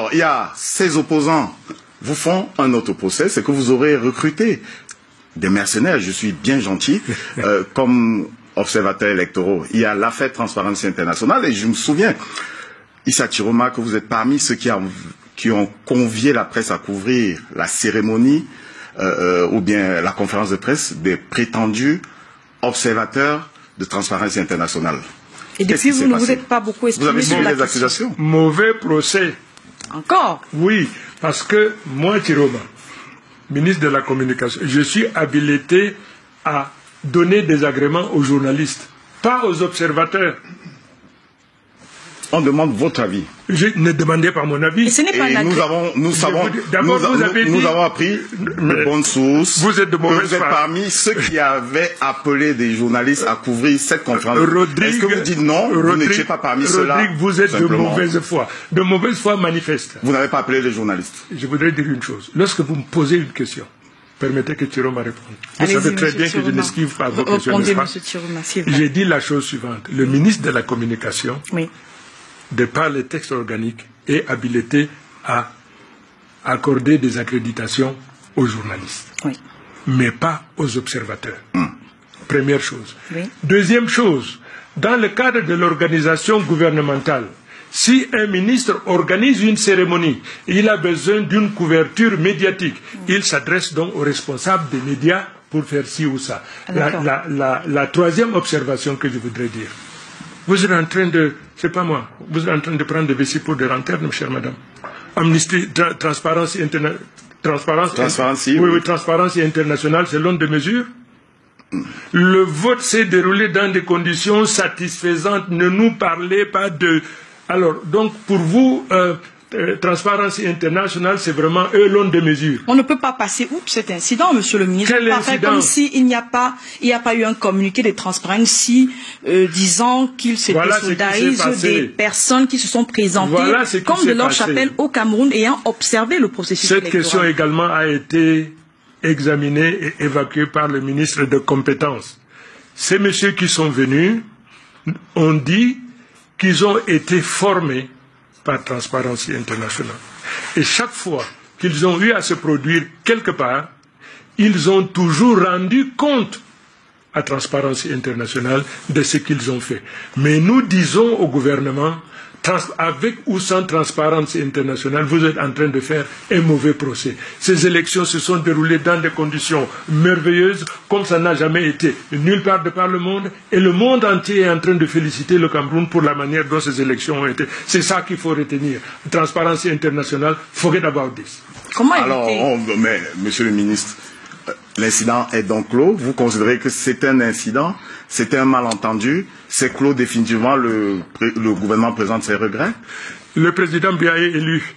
Alors, il y a ces opposants vous font un autoprocès, c'est que vous aurez recruté des mercenaires, je suis bien gentil, comme observateurs électoraux. Il y a l'affaire Transparency International et je me souviens, Issa Chiroma, que vous êtes parmi ceux qui ont convié la presse à couvrir la cérémonie ou bien la conférence de presse des prétendus observateurs de Transparency International. Et depuis, vous ne vous êtes pas beaucoup exprimé. Vous avez suivi les accusations? Mauvais procès. Encore? Oui, parce que moi, Chiroma, ministre de la Communication, je suis habilité à donner des agréments aux journalistes, pas aux observateurs. On demande votre avis. Je ne demandais pas mon avis. Et ce n'est pas nous avons appris de bonnes sources. Vous êtes de mauvaise foi. Vous êtes parmi ceux qui avaient appelé des journalistes à couvrir cette conférence. Est-ce que vous dites non? Vous n'étiez pas parmi ceux-là? Rodrigue, vous êtes de mauvaise foi. De mauvaise foi manifeste. Vous n'avez pas appelé les journalistes? Je voudrais dire une chose. Lorsque vous me posez une question, permettez que Chiroma réponde. Vous savez très bien que je n'esquive pas vos questions. J'ai dit la chose suivante. Le ministre de la Communication, de par les textes organiques, est habilité à accorder des accréditations aux journalistes, mais pas aux observateurs. Première chose. Deuxième chose, dans le cadre de l'organisation gouvernementale, si un ministre organise une cérémonie, il a besoin d'une couverture médiatique. Il s'adresse donc aux responsables des médias pour faire ci ou ça. La troisième observation que je voudrais dire, vous êtes en train de, c'est pas moi, vous êtes en train de prendre des vessies pour des lanternes, chère madame. Amnesty, Transparency International, Transparency International, c'est l'onde de mesure. Le vote s'est déroulé dans des conditions satisfaisantes. Ne nous parlez pas de... Alors, donc, pour vous, Transparency International, c'est vraiment eux l'onde de mesure. On ne peut pas passer outre cet incident, monsieur le ministre. Quel incident? Comme s'il n'y a pas eu un communiqué de Transparency disant qu'il se désolidarise des personnes qui se sont présentées comme de leur chapelle au Cameroun ayant observé le processus électoral. Cette question également a été examinée et évacuée par le ministre de compétences. Ces messieurs qui sont venus ont dit qu'ils ont été formés par Transparency International. Et chaque fois qu'ils ont eu à se produire quelque part, ils ont toujours rendu compte à Transparency International de ce qu'ils ont fait. Mais nous disons au gouvernement, avec ou sans Transparency International, vous êtes en train de faire un mauvais procès. Ces élections se sont déroulées dans des conditions merveilleuses, comme ça n'a jamais été nulle part de par le monde, et le monde entier est en train de féliciter le Cameroun pour la manière dont ces élections ont été. C'est ça qu'il faut retenir. Transparency International, forget about this. Alors, mais, monsieur le ministre, l'incident est donc clos. Vous considérez que c'est un incident, c'est un malentendu, c'est clos définitivement, le gouvernement présente ses regrets? Le président Biaye est élu.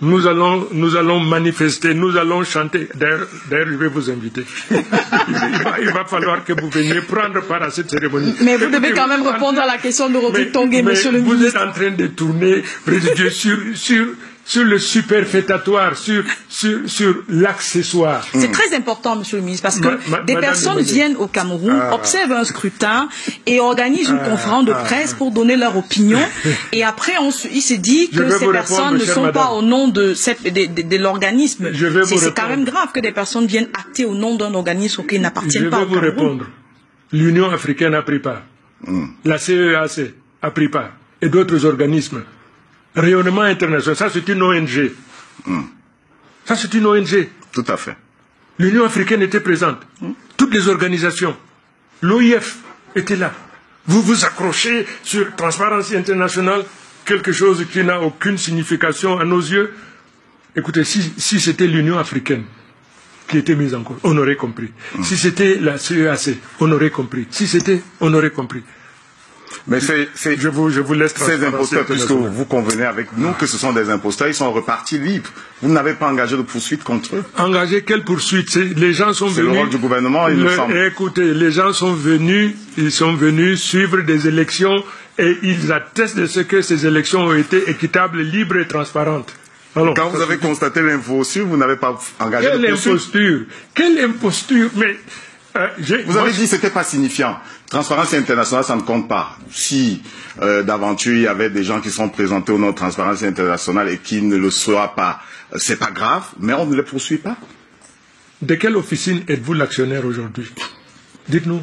Nous allons manifester, nous allons chanter. D'ailleurs, je vais vous inviter. Il va falloir que vous veniez prendre part à cette cérémonie. Mais vous devez quand même répondre à la question de Rodrigue Tongué, monsieur le ministre. Vous êtes en train de tourner, sur le superfétatoire, sur l'accessoire. C'est très important, monsieur le ministre, parce que des personnes viennent au Cameroun, observent un scrutin et organisent une conférence de presse pour donner leur opinion. Et après, il se dit que ces personnes ne sont pas au nom de l'organisme. C'est quand même grave que des personnes viennent acter au nom d'un organisme auquel ils n'appartiennent pas au Cameroun. Je vais vous répondre. L'Union africaine a pris part. La CEAC a pris part. Et d'autres organismes. Rayonnement international, ça c'est une ONG. Ça c'est une ONG. Tout à fait. L'Union africaine était présente. Toutes les organisations. L'OIF était là. Vous vous accrochez sur Transparency International, quelque chose qui n'a aucune signification à nos yeux. Écoutez, si c'était l'Union africaine qui était mise en cause, on aurait compris. Si c'était la CEAC, on aurait compris. Si c'était, on aurait compris. Mais je vous laisse ces imposteurs, puisque vous convenez avec nous que ce sont des imposteurs, ils sont repartis libres. Vous n'avez pas engagé de poursuite contre eux? Engagé quelle poursuite? Les gens sont venus. C'est le rôle du gouvernement, il me semble. Écoutez, les gens sont venus, ils sont venus suivre des élections et ils attestent de ce que ces élections ont été équitables, libres et transparentes. Alors, quand vous avez constaté l'imposture, vous n'avez pas engagé de poursuite? Quelle imposture? Quelle imposture? Mais Vous avez dit que ce n'était pas signifiant. Transparency International, ça ne compte pas. Si d'aventure il y avait des gens qui sont présentés au nom de Transparency International et qui ne le soient pas, c'est pas grave, mais on ne les poursuit pas. De quelle officine êtes-vous l'actionnaire aujourd'hui? Dites-nous.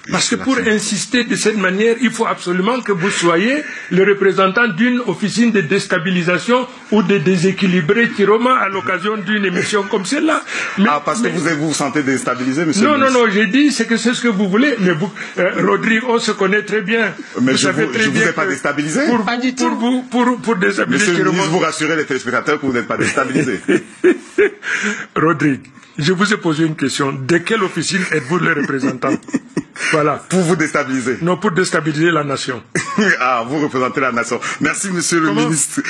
Parce que pour insister de cette manière, il faut absolument que vous soyez le représentant d'une officine de déstabilisation ou de déséquilibrer Chiroma à l'occasion d'une émission comme celle-là. Parce que vous vous sentez déstabilisé, monsieur le ministre. Non, j'ai dit c'est ce que vous voulez. Mais vous, Rodrigue, on se connaît très bien. Mais je ne vous ai pas déstabilisé. Pas du tout. Pour déstabiliser Monsieur le ministre, Chiroma. vous rassurez les téléspectateurs que vous n'êtes pas déstabilisé. Rodrigue, je vous ai posé une question. De quelle officine êtes-vous le représentant? Voilà. Pour vous déstabiliser. Non, pour déstabiliser la nation. Vous représentez la nation. Merci, monsieur le ministre.